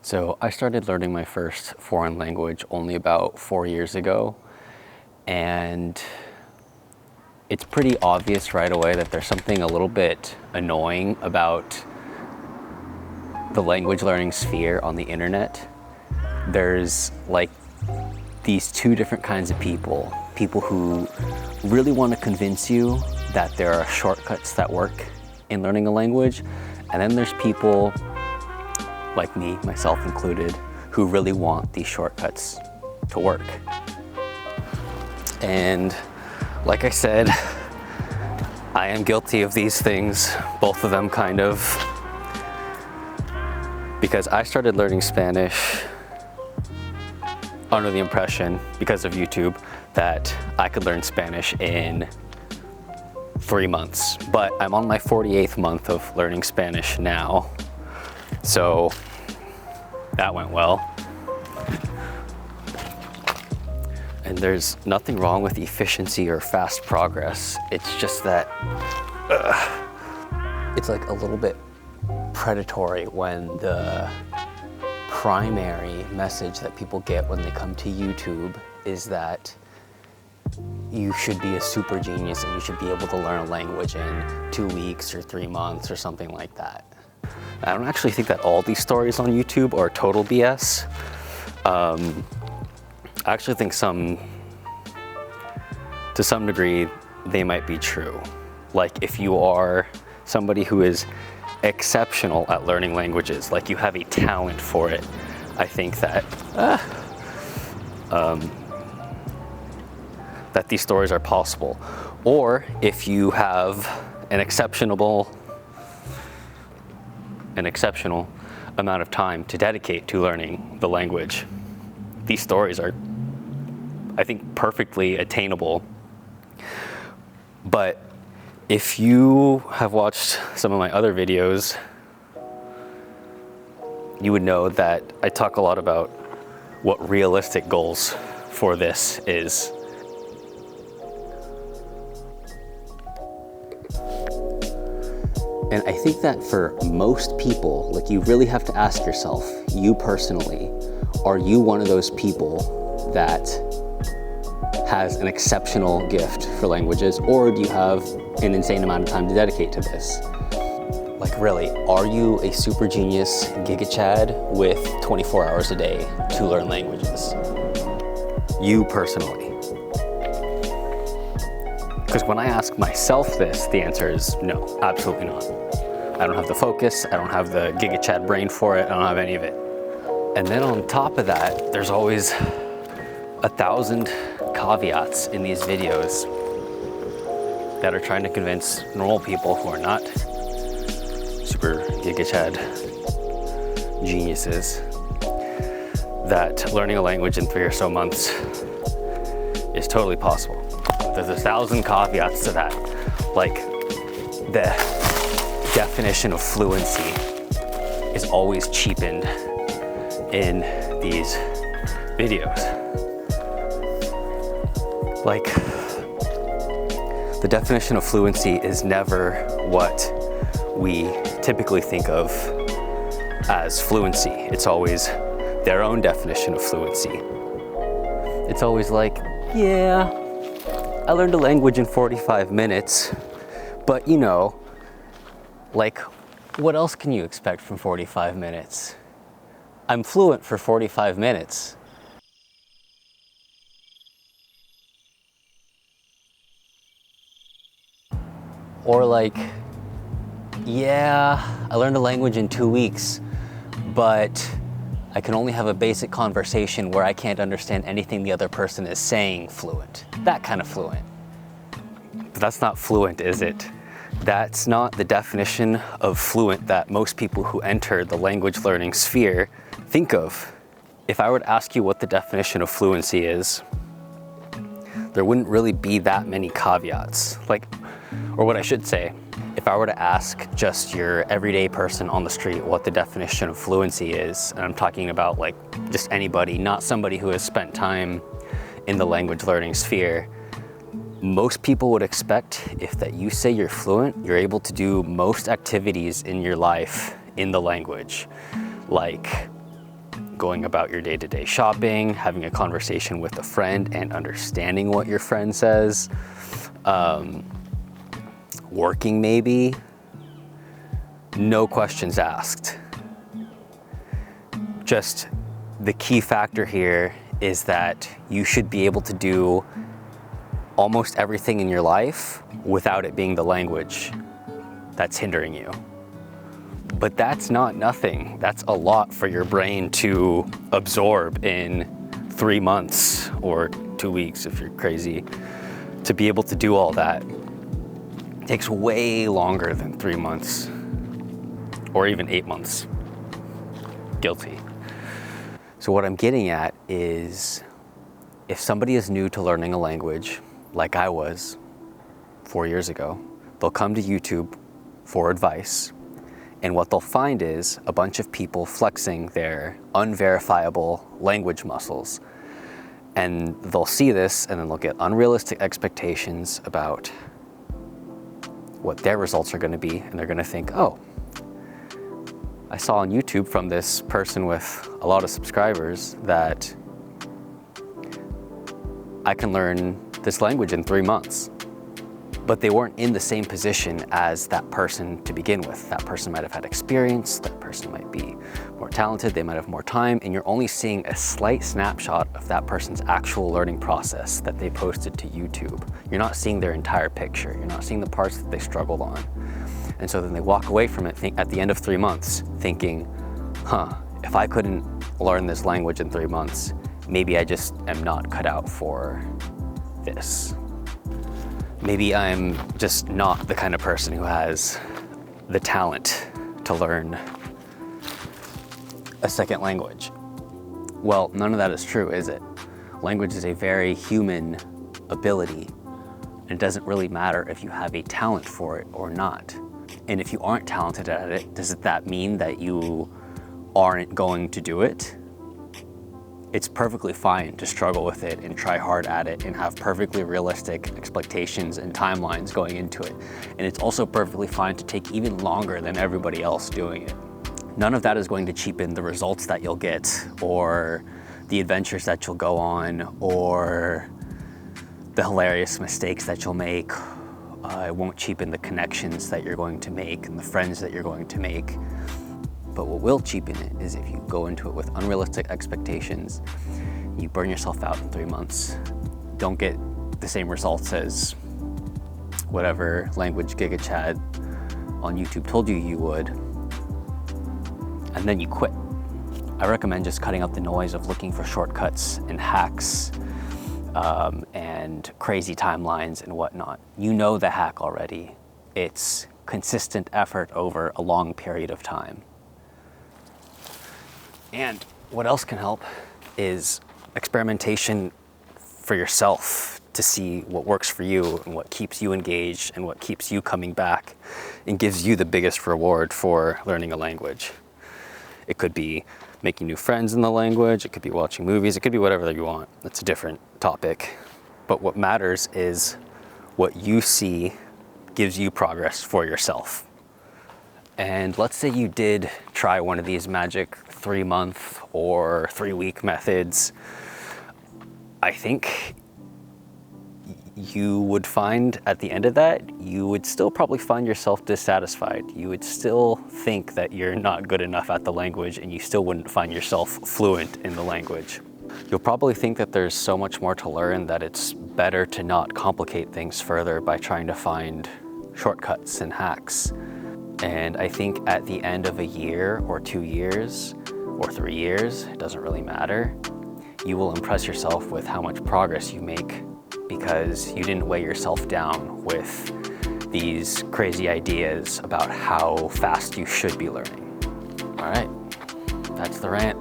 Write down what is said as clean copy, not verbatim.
So I started learning my first foreign language only about 4 years ago, and it's pretty obvious right away that there's something a little bit annoying about the language learning sphere on the internet. There's like these two different kinds of people who really want to convince you that there are shortcuts that work in learning a language, and then there's people like me, myself included, who really want these shortcuts to work. And like I said, I am guilty of these things, both of them kind of, because I started learning Spanish under the impression, because of YouTube, that I could learn Spanish in 3 months. But I'm on my 48th month of learning Spanish now, so that went well. And there's nothing wrong with efficiency or fast progress. It's just that it's like a little bit predatory when the primary message that people get when they come to YouTube is that you should be a super genius and you should be able to learn a language in 2 weeks or 3 months or something like that. I don't actually think that all these stories on YouTube are total BS. I actually think to some degree, they might be true. Like if you are somebody who is exceptional at learning languages, like you have a talent for it, I think that that these stories are possible. Or if you have an exceptional amount of time to dedicate to learning the language, these stories are, I think, perfectly attainable. But if you have watched some of my other videos, you would know that I talk a lot about what realistic goals for this is. And I think that for most people, like, you really have to ask yourself, you personally, are you one of those people that has an exceptional gift for languages, or do you have an insane amount of time to dedicate to this? Like, really, are you a super genius Giga Chad with 24 hours a day to learn languages? You personally. Because when I ask myself this, the answer is no, absolutely not. I don't have the focus, I don't have the Giga Chad brain for it, I don't have any of it. And then on top of that, there's always 1,000 caveats in these videos that are trying to convince normal people who are not super Giga Chad geniuses that learning a language in 3 or so months is totally possible. There's 1,000 caveats to that. Like, the definition of fluency is always cheapened in these videos. Like, the definition of fluency is never what we typically think of as fluency. It's always their own definition of fluency. It's always like, yeah, I learned a language in 45 minutes, but you know, like, what else can you expect from 45 minutes? I'm fluent for 45 minutes. Or like, yeah, I learned a language in 2 weeks, but I can only have a basic conversation where I can't understand anything the other person is saying fluent. That kind of fluent. But that's not fluent, is it? That's not the definition of fluent that most people who enter the language learning sphere think of. If I were to ask you what the definition of fluency is, there wouldn't really be that many caveats. Like, or what I should say, if I were to ask just your everyday person on the street what the definition of fluency is, and I'm talking about like just anybody, not somebody who has spent time in the language learning sphere, most people would expect if that you say you're fluent, you're able to do most activities in your life in the language, like going about your day-to-day shopping, having a conversation with a friend and understanding what your friend says, working maybe, no questions asked. Just the key factor here is that you should be able to do almost everything in your life without it being the language that's hindering you. But that's not nothing. That's a lot for your brain to absorb in 3 months or 2 weeks if you're crazy. To be able to do all that takes way longer than 3 months or even 8 months. Guilty. So what I'm getting at is, if somebody is new to learning a language, like I was 4 years ago, they'll come to YouTube for advice. And what they'll find is a bunch of people flexing their unverifiable language muscles. And they'll see this and then they'll get unrealistic expectations about what their results are going to be. And they're going to think, oh, I saw on YouTube from this person with a lot of subscribers that I can learn this language in 3 months. But they weren't in the same position as that person to begin with. That person might have had experience, that person might be more talented, they might have more time, and you're only seeing a slight snapshot of that person's actual learning process that they posted to YouTube. You're not seeing their entire picture. You're not seeing the parts that they struggled on. And so then they walk away from it at the end of 3 months thinking, if I couldn't learn this language in 3 months, maybe I just am not cut out for this. Maybe I'm just not the kind of person who has the talent to learn a second language. Well, none of that is true, is it? Language is a very human ability, and it doesn't really matter if you have a talent for it or not. And if you aren't talented at it, does that mean that you aren't going to do it? It's perfectly fine to struggle with it and try hard at it and have perfectly realistic expectations and timelines going into it. And it's also perfectly fine to take even longer than everybody else doing it. None of that is going to cheapen the results that you'll get, or the adventures that you'll go on, or the hilarious mistakes that you'll make. It won't cheapen the connections that you're going to make and the friends that you're going to make. But what will cheapen it is if you go into it with unrealistic expectations, you burn yourself out in 3 months, don't get the same results as whatever language Giga Chad on YouTube told you you would, and then you quit. I recommend just cutting out the noise of looking for shortcuts and hacks and crazy timelines and whatnot. You know the hack already. It's consistent effort over a long period of time. And what else can help is experimentation for yourself to see what works for you and what keeps you engaged and what keeps you coming back and gives you the biggest reward for learning a language. It could be making new friends in the language, it could be watching movies, it could be whatever you want. That's a different topic. But what matters is what you see gives you progress for yourself. And let's say you did try one of these magic 3-month or 3-week methods. I think you would find at the end of that, you would still probably find yourself dissatisfied. You would still think that you're not good enough at the language, and you still wouldn't find yourself fluent in the language. You'll probably think that there's so much more to learn that it's better to not complicate things further by trying to find shortcuts and hacks. And I think at the end of a year or 2 years or 3 years, it doesn't really matter, you will impress yourself with how much progress you make because you didn't weigh yourself down with these crazy ideas about how fast you should be learning. All right, that's the rant.